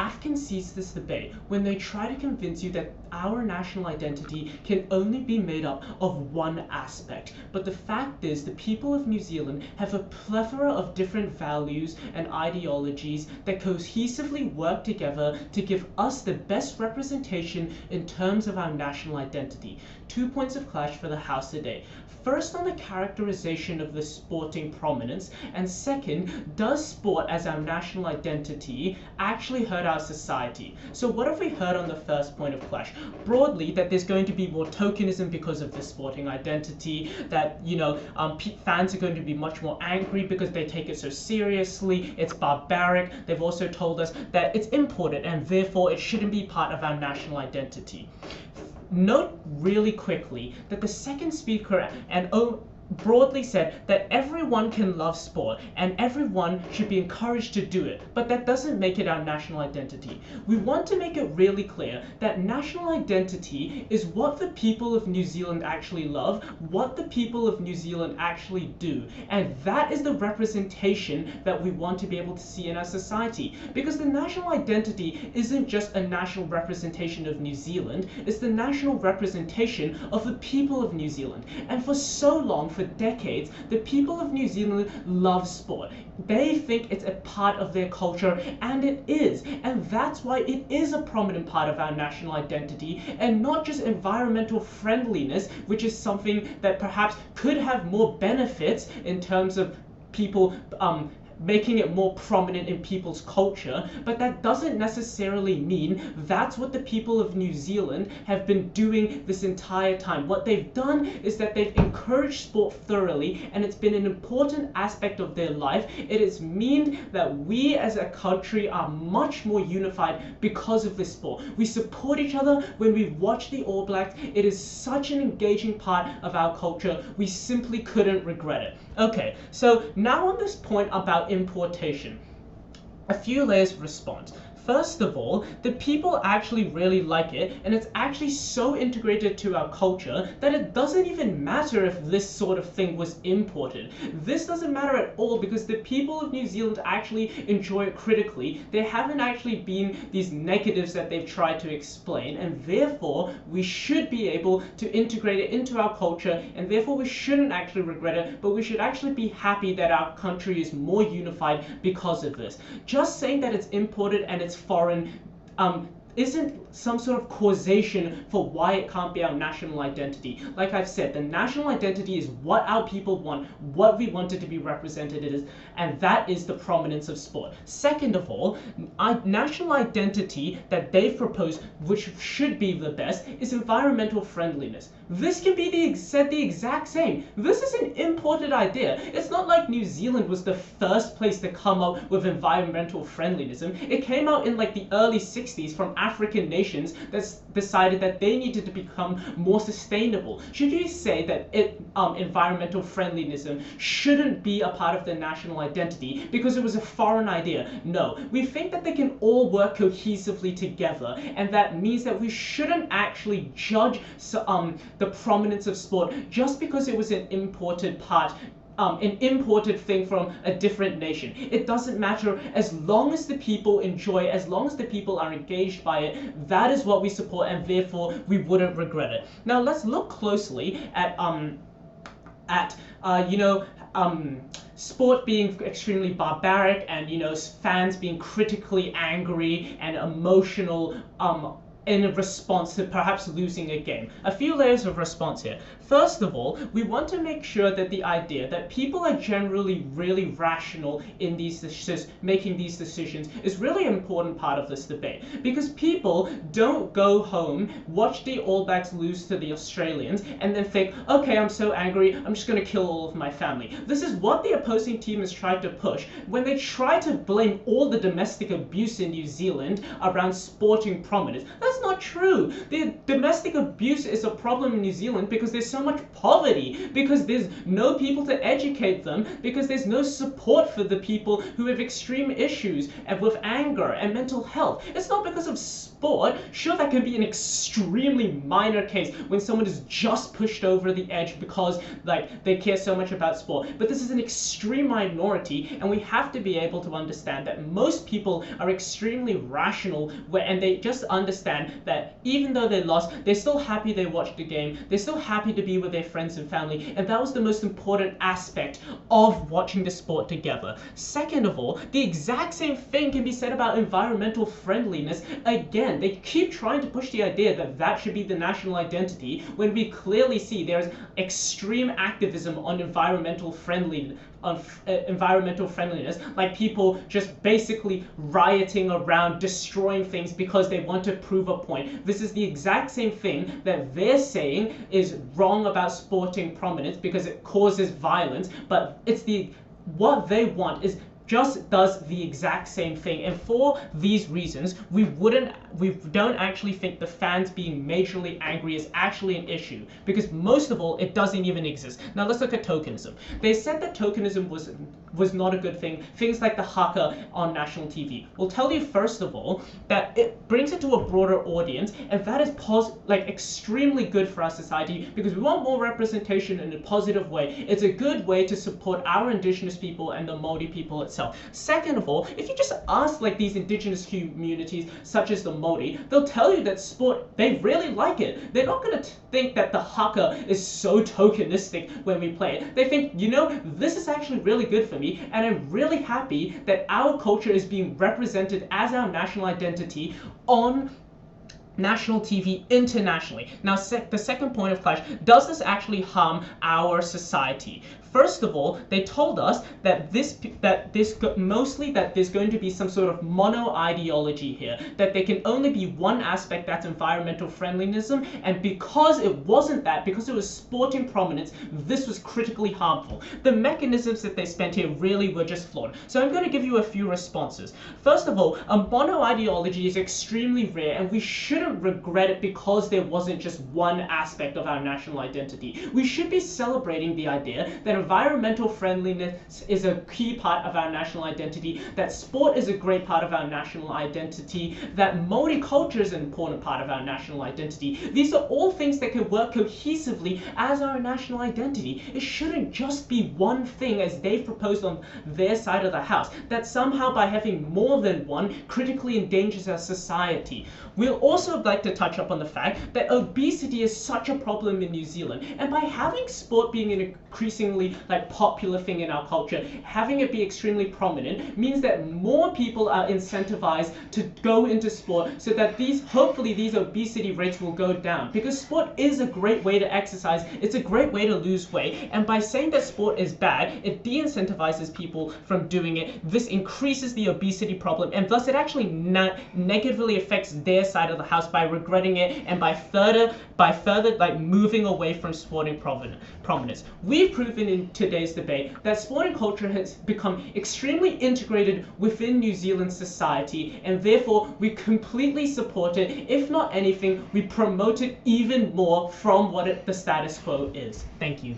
AFCON sees this debate when they try to convince you that our national identity can only be made up of one aspect. But the fact is, the people of New Zealand have a plethora of different values and ideologies that cohesively work together to give us the best representation in terms of our national identity. 2 points of clash for the House today. First, on the characterization of the sporting prominence, and second, does sport as our national identity actually hurt our society? So what have we heard on the first point of clash? Broadly, that there's going to be more tokenism because of the sporting identity, that, fans are going to be much more angry because they take it so seriously, it's barbaric. They've also told us that it's imported and therefore it shouldn't be part of our national identity. Note really quickly that the second speaker broadly said that everyone can love sport and everyone should be encouraged to do it, but that doesn't make it our national identity. We want to make it really clear that national identity is what the people of New Zealand actually love, what the people of New Zealand actually do, and that is the representation that we want to be able to see in our society. Because the national identity isn't just a national representation of New Zealand, it's the national representation of the people of New Zealand. And for so long, for decades, the people of New Zealand love sport. They think it's a part of their culture, and it is. And that's why it is a prominent part of our national identity, and not just environmental friendliness, which is something that perhaps could have more benefits in terms of people making it more prominent in people's culture, but that doesn't necessarily mean that's what the people of New Zealand have been doing this entire time. What they've done is that they've encouraged sport thoroughly, and it's been an important aspect of their life. It has meant that we as a country are much more unified because of this sport. We support each other when we watch the All Blacks. It is such an engaging part of our culture. We simply couldn't regret it. Okay, so now on this point about importation, a few layers of response. First of all, the people actually really like it, and it's actually so integrated to our culture that it doesn't even matter if this sort of thing was imported. This doesn't matter at all because the people of New Zealand actually enjoy it critically. There haven't actually been these negatives that they've tried to explain, and therefore we should be able to integrate it into our culture, and therefore we shouldn't actually regret it, but we should actually be happy that our country is more unified because of this. Just saying that it's imported and it's foreign isn't some sort of causation for why it can't be our national identity. Like I've said, the national identity is what our people want, what we want it to be represented as, and that is the prominence of sport. Second of all, national identity that they've proposed, which should be the best, is environmental friendliness. This can be said the exact same. This is an imported idea. It's not like New Zealand was the first place to come up with environmental friendlyism. It came out in like the early 60s from African nations that decided that they needed to become more sustainable. Should you say that environmental friendlyism shouldn't be a part of the national identity because it was a foreign idea? No, we think that they can all work cohesively together, and that means that we shouldn't actually judge the prominence of sport just because it was an imported thing from a different nation. It doesn't matter as long as the people enjoy, as long as the people are engaged by it. That is what we support, and therefore we wouldn't regret it. Now let's look closely at sport being extremely barbaric, and fans being critically angry and emotional in response to perhaps losing a game. A few layers of response here. First of all, we want to make sure that the idea that people are generally really rational in making these decisions is really an important part of this debate. Because people don't go home, watch the All Blacks lose to the Australians, and then think, okay, I'm so angry, I'm just going to kill all of my family. This is what the opposing team has tried to push when they try to blame all the domestic abuse in New Zealand around sporting prominence. That's not true. The domestic abuse is a problem in New Zealand because there's so much poverty, because there's no people to educate them, because there's no support for the people who have extreme issues and with anger and mental health. It's not because of sport. Sure, that can be an extremely minor case when someone is just pushed over the edge because like they care so much about sport, but this is an extreme minority, and we have to be able to understand that most people are extremely rational, and they just understand that even though they lost, they're still happy they watched the game, they're still happy to be with their friends and family, and that was the most important aspect of watching the sport together. Second of all, the exact same thing can be said about environmental friendliness. Again, they keep trying to push the idea that that should be the national identity, when we clearly see there's extreme activism on environmental friendliness, like people just basically rioting around, destroying things because they want to prove a point. This is the exact same thing that they're saying is wrong about sporting prominence because it causes violence, but what they want is just does the exact same thing. And for these reasons, we don't actually think the fans being majorly angry is actually an issue, because most of all, it doesn't even exist. Now let's look at tokenism. They said that tokenism was not a good thing. Things like the haka on national TV. We'll tell you first of all that it brings it to a broader audience, and that is extremely good for our society, because we want more representation in a positive way. It's a good way to support our indigenous people and the Māori people itself. Second of all, if you just ask like these indigenous communities such as the Māori, they'll tell you that sport, they really like it. They're not going to think that the haka is so tokenistic when we play it. They think, you know, this is actually really good for me, and I'm really happy that our culture is being represented as our national identity on national TV internationally. Now, the second point of clash, does this actually harm our society? First of all, they told us that there's going to be some sort of mono ideology here, that there can only be one aspect, that's environmental friendliness, and because it wasn't that, because it was sporting prominence, this was critically harmful. The mechanisms that they spent here really were just flawed. So I'm going to give you a few responses. First of all, a mono ideology is extremely rare, and we shouldn't regret it because there wasn't just one aspect of our national identity. We should be celebrating the idea that environmental friendliness is a key part of our national identity, that sport is a great part of our national identity, that Māori culture is an important part of our national identity. These are all things that can work cohesively as our national identity. It shouldn't just be one thing as they've proposed on their side of the house, that somehow by having more than one critically endangers our society. We'll also like to touch up on the fact that obesity is such a problem in New Zealand, and by having sport being an increasingly popular thing in our culture, having it be extremely prominent means that more people are incentivized to go into sport, so that hopefully these obesity rates will go down, because sport is a great way to exercise, it's a great way to lose weight, and by saying that sport is bad, it de-incentivizes people from doing it. This increases the obesity problem, and thus it actually negatively affects their side of the house by regretting it, and by further moving away from sporting prominence. We've proven in today's debate that sporting culture has become extremely integrated within New Zealand society, and therefore we completely support it. If not anything, we promote it even more from what the status quo is. Thank you.